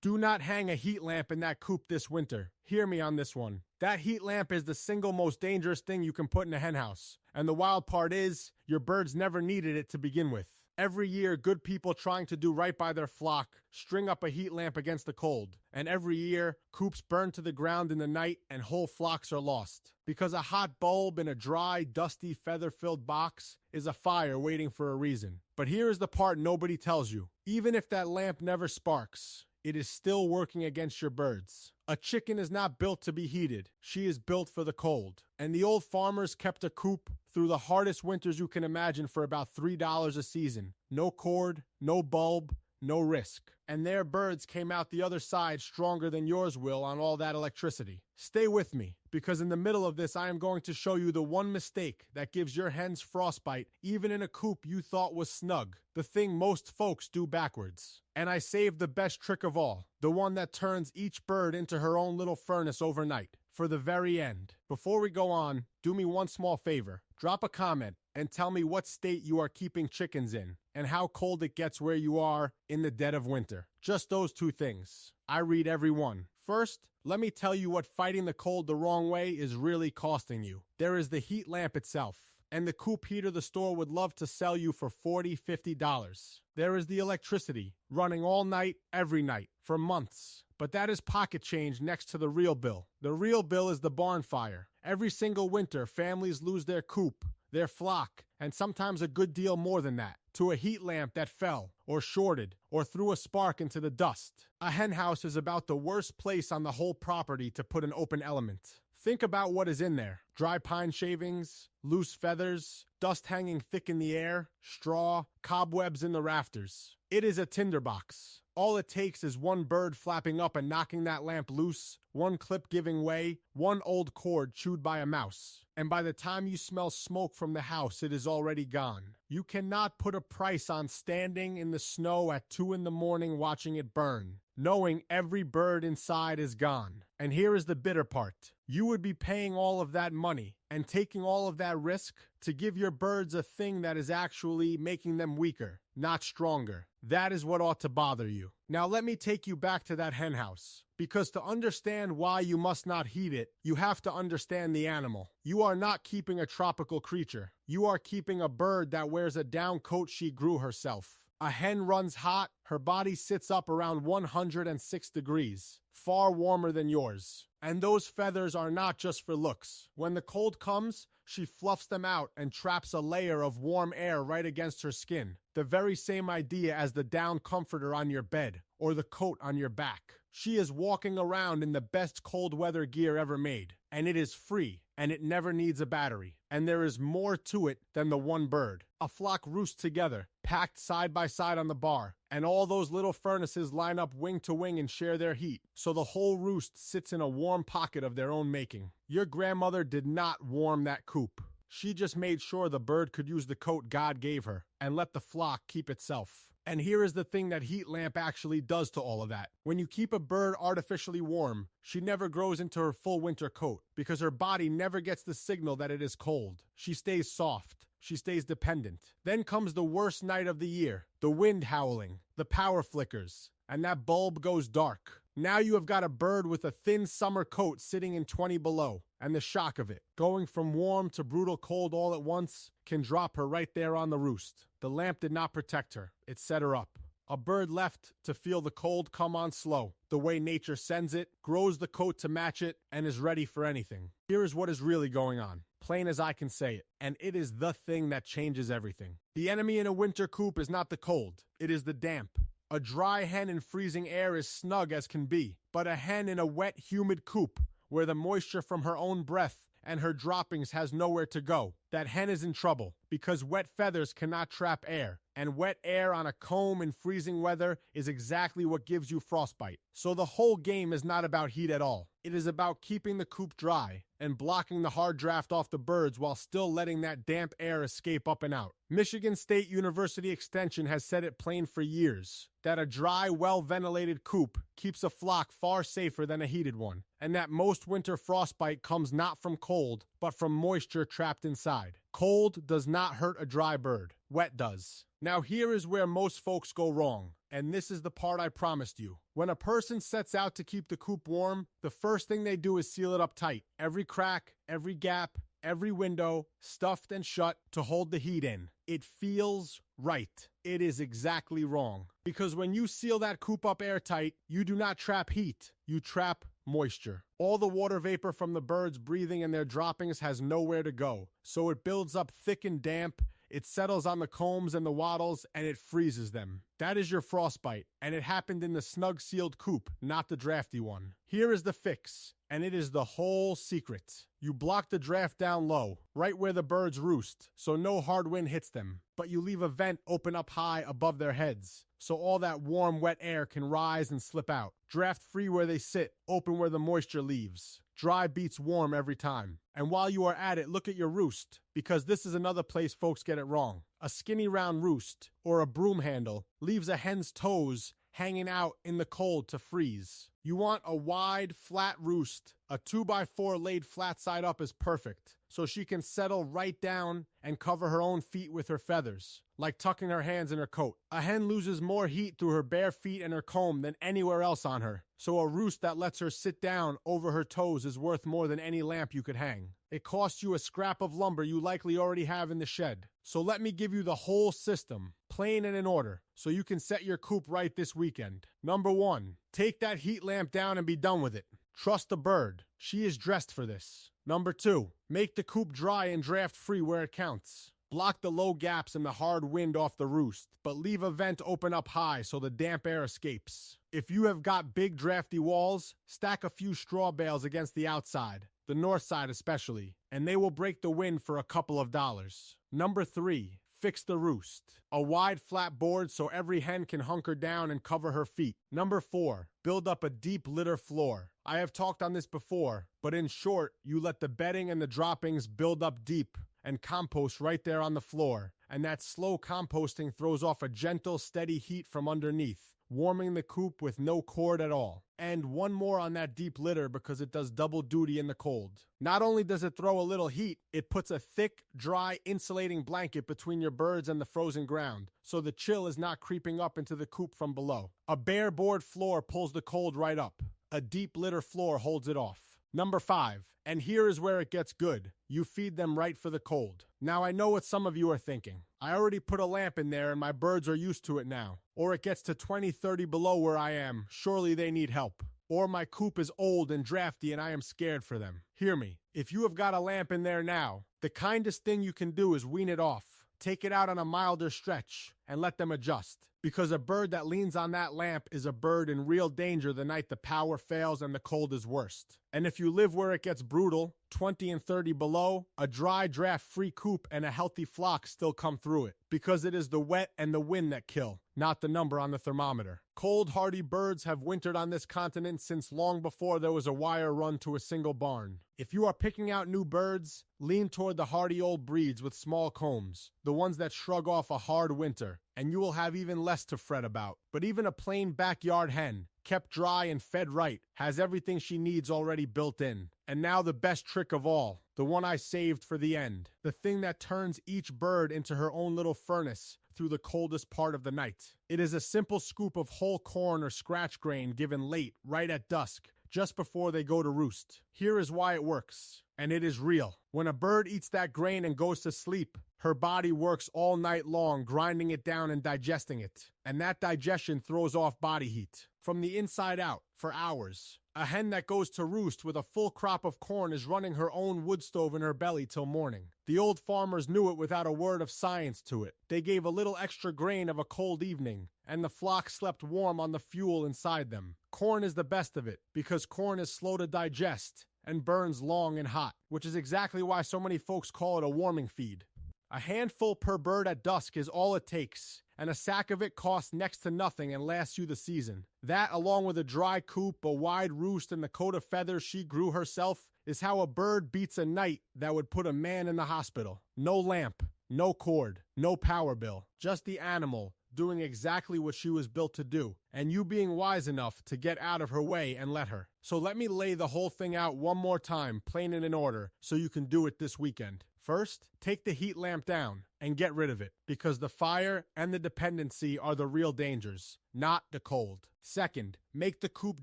Do not hang a heat lamp in that coop this winter. Hear me on this one. That heat lamp is the single most dangerous thing you can put in a henhouse. And the wild part is, your birds never needed it to begin with. Every year, good people trying to do right by their flock string up a heat lamp against the cold. And every year, coops burn to the ground in the night and whole flocks are lost. Because a hot bulb in a dry, dusty, feather-filled box is a fire waiting for a reason. But here is the part nobody tells you. Even if that lamp never sparks, it is still working against your birds. A chicken is not built to be heated. She is built for the cold. And the old farmers kept a coop through the hardest winters you can imagine for about $3 a season. No cord, no bulb, no risk. And their birds came out the other side stronger than yours will on all that electricity. Stay with me, because in the middle of this I am going to show you the one mistake that gives your hens frostbite even in a coop you thought was snug. The thing most folks do backwards. And I saved the best trick of all, the one that turns each bird into her own little furnace overnight, for the very end. Before we go on, do me one small favor. Drop a comment and tell me what state you are keeping chickens in and how cold it gets where you are in the dead of winter. Just those two things. I read every one. First, let me tell you what fighting the cold the wrong way is really costing you. There is the heat lamp itself, and the coop heater the store would love to sell you for $40, $50. There is the electricity, running all night, every night, for months. But that is pocket change next to the real bill. The real bill is the barn fire. Every single winter, families lose their coop, their flock, and sometimes a good deal more than that, to a heat lamp that fell, or shorted, or threw a spark into the dust. A henhouse is about the worst place on the whole property to put an open element. Think about what is in there. Dry pine shavings, loose feathers, dust hanging thick in the air, straw, cobwebs in the rafters. It is a tinderbox. All it takes is one bird flapping up and knocking that lamp loose, one clip giving way, one old cord chewed by a mouse. And by the time you smell smoke from the house, it is already gone. You cannot put a price on standing in the snow at 2 in the morning watching it burn, knowing every bird inside is gone. And here is the bitter part. You would be paying all of that money and taking all of that risk to give your birds a thing that is actually making them weaker, not stronger. That is what ought to bother you. Now let me take you back to that henhouse. Because to understand why you must not heat it, you have to understand the animal. You are not keeping a tropical creature. You are keeping a bird that wears a down coat she grew herself. A hen runs hot, her body sits up around 106 degrees, far warmer than yours. And those feathers are not just for looks. When the cold comes, she fluffs them out and traps a layer of warm air right against her skin. The very same idea as the down comforter on your bed or the coat on your back. She is walking around in the best cold weather gear ever made, and it is free, and it never needs a battery. And there is more to it than the one bird. A flock roosts together, packed side by side on the bar, and all those little furnaces line up wing to wing and share their heat, so the whole roost sits in a warm pocket of their own making. Your grandmother did not warm that coop. She just made sure the bird could use the coat God gave her and let the flock keep itself. And here is the thing that heat lamp actually does to all of that. When you keep a bird artificially warm, she never grows into her full winter coat because her body never gets the signal that it is cold. She stays soft. She stays dependent. Then comes the worst night of the year, the wind howling, the power flickers, and that bulb goes dark. Now you have got a bird with a thin summer coat sitting in 20 below, and the shock of it, going from warm to brutal cold all at once, can drop her right there on the roost. The lamp did not protect her. It set her up. A bird left to feel the cold come on slow, the way nature sends it, grows the coat to match it, and is ready for anything. Here is what is really going on, plain as I can say it, and it is the thing that changes everything. The enemy in a winter coop is not the cold, it is the damp. A dry hen in freezing air is snug as can be, but a hen in a wet, humid coop, where the moisture from her own breath and her droppings has nowhere to go, that hen is in trouble, because wet feathers cannot trap air, and wet air on a comb in freezing weather is exactly what gives you frostbite. So the whole game is not about heat at all. It is about keeping the coop dry and blocking the hard draft off the birds while still letting that damp air escape up and out. Michigan State University Extension has said it plain for years, that a dry, well-ventilated coop keeps a flock far safer than a heated one, and that most winter frostbite comes not from cold, but from moisture trapped inside. Cold does not hurt a dry bird. Wet does. Now here is where most folks go wrong, And this is the part I promised you. When a person sets out to keep the coop warm, the first thing they do is seal it up tight. Every crack, every gap, every window, stuffed and shut to hold the heat in. It feels right. It is exactly wrong. Because when you seal that coop up airtight, you do not trap heat, you trap moisture. All the water vapor from the birds breathing and their droppings has nowhere to go. So it builds up thick and damp, it settles on the combs and the wattles, and it freezes them. That is your frostbite, and it happened in the snug sealed coop, not the drafty one. Here is the fix, and it is the whole secret. You block the draft down low, right where the birds roost, so no hard wind hits them. But you leave a vent open up high above their heads, so all that warm, wet air can rise and slip out. Draft free where they sit, open where the moisture leaves. Dry beats warm every time. And while you are at it, look at your roost, because this is another place folks get it wrong. A skinny round roost, or a broom handle, leaves a hen's toes hanging out in the cold to freeze. You want a wide, flat roost. A 2x4 laid flat side up is perfect, so she can settle right down and cover her own feet with her feathers, like tucking her hands in her coat. A hen loses more heat through her bare feet and her comb than anywhere else on her, so a roost that lets her sit down over her toes is worth more than any lamp you could hang. It costs you a scrap of lumber you likely already have in the shed. So let me give you the whole system, plain and in order, so you can set your coop right this weekend. Number 1, take that heat lamp down and be done with it. Trust the bird. She is dressed for this. Number 2, make the coop dry and draft free where it counts. Block the low gaps and the hard wind off the roost, but leave a vent open up high so the damp air escapes. If you have got big drafty walls, stack a few straw bales against the outside, the north side especially, and they will break the wind for a couple of dollars. Number 3, fix the roost. A wide flat board so every hen can hunker down and cover her feet. Number 4, build up a deep litter floor. I have talked on this before, but in short, you let the bedding and the droppings build up deep and compost right there on the floor. And that slow composting throws off a gentle, steady heat from underneath, warming the coop with no cord at all. And one more on that deep litter because it does double duty in the cold. Not only does it throw a little heat, it puts a thick, dry, insulating blanket between your birds and the frozen ground, so the chill is not creeping up into the coop from below. A bare board floor pulls the cold right up. A deep litter floor holds it off. Number 5, and here is where it gets good. You feed them right for the cold. Now I know what some of you are thinking. I already put a lamp in there and my birds are used to it now. Or it gets to 20, 30 below where I am. Surely they need help. Or my coop is old and drafty and I am scared for them. Hear me. If you have got a lamp in there now, the kindest thing you can do is wean it off. Take it out on a milder stretch and let them adjust. Because a bird that leans on that lamp is a bird in real danger the night the power fails and the cold is worst. And if you live where it gets brutal, 20 and 30 below, a dry draft-free coop and a healthy flock still come through it. Because it is the wet and the wind that kill, not the number on the thermometer. Cold, hardy birds have wintered on this continent since long before there was a wire run to a single barn. If you are picking out new birds, lean toward the hardy old breeds with small combs, the ones that shrug off a hard winter, and you will have even less to fret about. But even a plain backyard hen, kept dry and fed right, has everything she needs already built in. And now the best trick of all, the one I saved for the end, the thing that turns each bird into her own little furnace through the coldest part of the night. It is a simple scoop of whole corn or scratch grain given late, right at dusk, just before they go to roost. Here is why it works, and it is real. When a bird eats that grain and goes to sleep, her body works all night long, grinding it down and digesting it. And that digestion throws off body heat from the inside out for hours. A hen that goes to roost with a full crop of corn is running her own wood stove in her belly till morning. The old farmers knew it without a word of science to it. They gave a little extra grain of a cold evening, and the flock slept warm on the fuel inside them. Corn is the best of it, because corn is slow to digest and burns long and hot, which is exactly why so many folks call it a warming feed. A handful per bird at dusk is all it takes, and a sack of it costs next to nothing and lasts you the season. That, along with a dry coop, a wide roost, and the coat of feathers she grew herself, is how a bird beats a night that would put a man in the hospital. No lamp, no cord, no power bill, just the animal doing exactly what she was built to do, and you being wise enough to get out of her way and let her. So let me lay the whole thing out one more time, plain and in order, so you can do it this weekend. First, take the heat lamp down and get rid of it, because the fire and the dependency are the real dangers, not the cold. Second, make the coop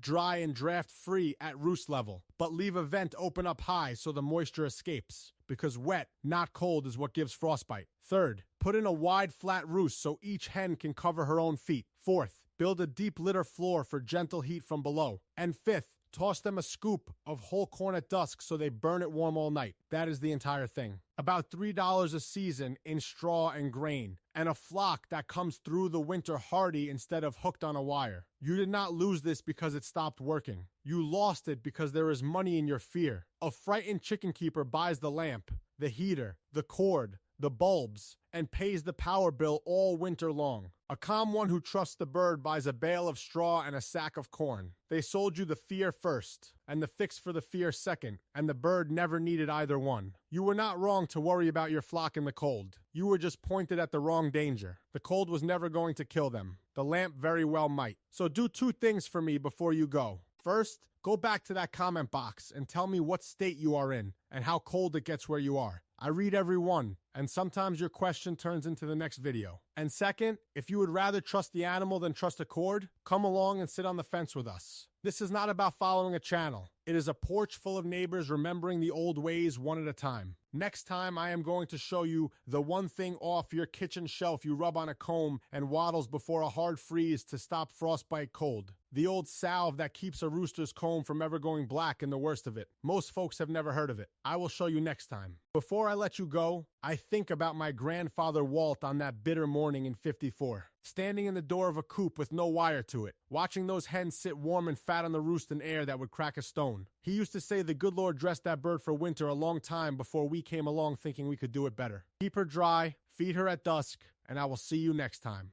dry and draft free at roost level, but leave a vent open up high so the moisture escapes, because wet, not cold, is what gives frostbite. Third, put in a wide flat roost so each hen can cover her own feet. Fourth, build a deep litter floor for gentle heat from below. And fifth, toss them a scoop of whole corn at dusk so they burn it warm all night. That is the entire thing. About $3 a season in straw and grain, and a flock that comes through the winter hardy instead of hooked on a wire. You did not lose this because it stopped working. You lost it because there is money in your fear. A frightened chicken keeper buys the lamp, the heater, the cord, the bulbs, and pays the power bill all winter long. A calm one who trusts the bird buys a bale of straw and a sack of corn. They sold you the fear first, and the fix for the fear second, and the bird never needed either one. You were not wrong to worry about your flock in the cold. You were just pointed at the wrong danger. The cold was never going to kill them. The lamp very well might. So do two things for me before you go. First, go back to that comment box and tell me what state you are in and how cold it gets where you are. I read every one, and sometimes your question turns into the next video. And second, if you would rather trust the animal than trust a cord, come along and sit on the fence with us. This is not about following a channel. It is a porch full of neighbors remembering the old ways one at a time. Next time, I am going to show you the one thing off your kitchen shelf you rub on a comb and waddles before a hard freeze to stop frostbite cold. The old salve that keeps a rooster's comb from ever going black, and the worst of it. Most folks have never heard of it. I will show you next time. Before I let you go, I think about my grandfather Walt on that bitter morning in '54. Standing in the door of a coop with no wire to it, watching those hens sit warm and fat on the roost in air that would crack a stone. He used to say the good Lord dressed that bird for winter a long time before we came along thinking we could do it better. Keep her dry, feed her at dusk, and I will see you next time.